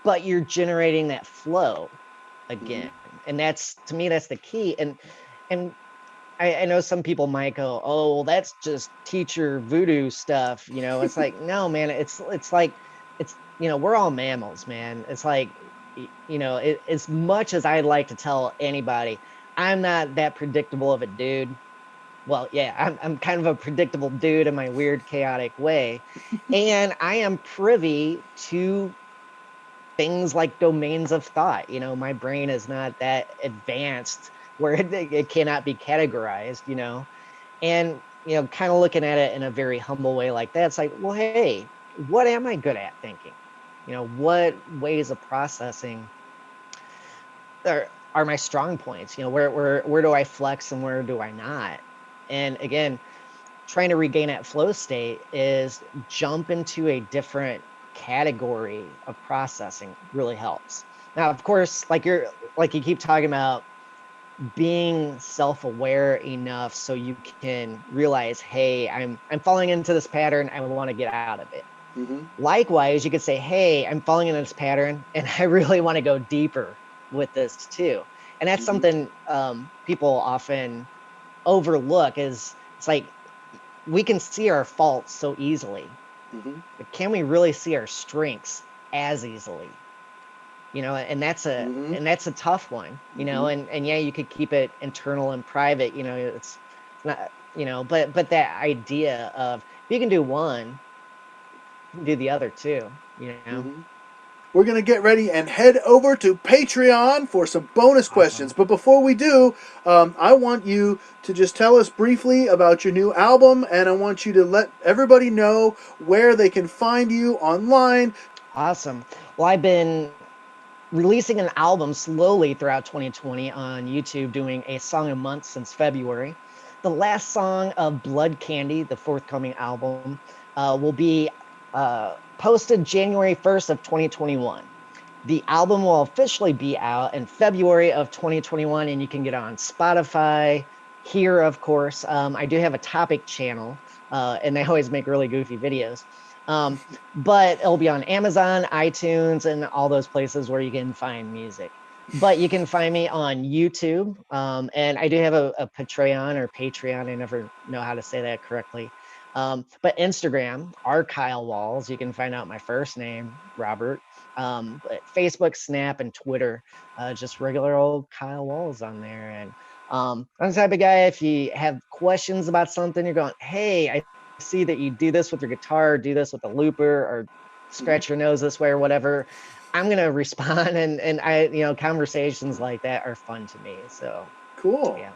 but you're generating that flow again. And that's, to me, that's the key. And I know some people might go, oh, well, that's just teacher voodoo stuff. It's like, no, man, it's like, we're all mammals, man. It's like, as much as I'd like to tell anybody, I'm not that predictable of a dude. Well, yeah, I'm kind of a predictable dude in my weird, chaotic way. And I am privy to things like domains of thought. My brain is not that advanced where it cannot be categorized, and, kind of looking at it in a very humble way like that. It's like, well, hey, what am I good at thinking? What ways of processing are my strong points? Where do I flex and where do I not? And again, trying to regain that flow state is jump into a different category of processing really helps. Now, of course, like you keep talking about, being self-aware enough so you can realize, hey, I'm falling into this pattern, I want to get out of it. Likewise, you could say, hey, I'm falling into this pattern and I really want to go deeper with this too. And that's something people often overlook, is it's like, we can see our faults so easily, but can we really see our strengths as easly? And that's a tough one, and yeah, you could keep it internal and private, it's not, but that idea of, if you can do one, you can do the other too, We're going to get ready and head over to Patreon for some bonus questions. But before we do, I want you to just tell us briefly about your new album, and I want you to let everybody know where they can find you online. Awesome. Well, I've been releasing an album slowly throughout 2020 on YouTube, doing a song a month since February. The last song of Blood Candy, the forthcoming album, will be posted January 1st of 2021. The album will officially be out in February of 2021, and you can get it on Spotify, here, of course. I do have a topic channel, and they always make really goofy videos. But it'll be on Amazon, iTunes, and all those places where you can find music. But you can find me on YouTube, and I do have a Patreon. I never know how to say that correctly. But Instagram, our Kyle Walls. You can find out my first name, Robert. But Facebook, Snap, and Twitter, just regular old Kyle Walls on there. And I'm the type of guy, if you have questions about something, you're going, hey, I see that you do this with your guitar, do this with a looper, or scratch your nose this way or whatever, I'm going to respond. And I, conversations like that are fun to me. So Cool. Yeah,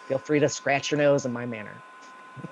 feel free to scratch your nose in my manner.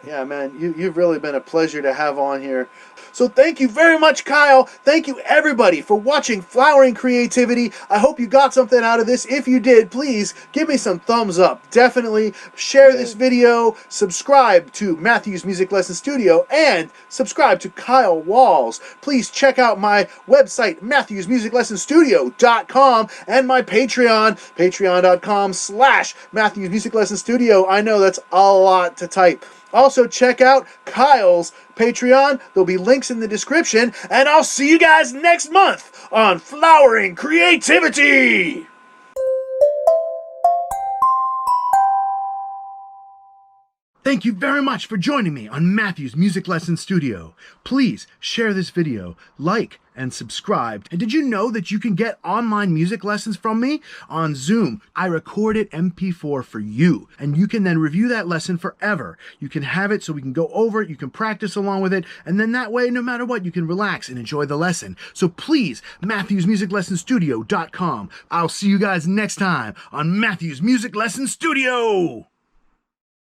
Yeah, man, you've really been a pleasure to have on here. So thank you very much, Kyle. Thank you, everybody, for watching Flowering Creativity. I hope you got something out of this. If you did, please give me some thumbs up. Definitely share this video, subscribe to Matthew's Music Lesson Studio, and subscribe to Kyle Walls. Please check out my website, MatthewsMusicLessonStudio.com, and my Patreon, patreon.com/Matthew's Music Lesson Studio. I know that's a lot to type. Also, check out Kyle's Patreon. There'll be links in the description. And I'll see you guys next month on Flowering Creativity. Thank you very much for joining me on Matthew's Music Lesson Studio. Please share this video, like, and subscribe. And did you know that you can get online music lessons from me on Zoom? I recorded MP4 for you, and you can then review that lesson forever. You can have it so we can go over it, you can practice along with it, and then that way, no matter what, you can relax and enjoy the lesson. So please, MatthewsMusicLessonStudio.com. I'll see you guys next time on Matthew's Music Lesson Studio.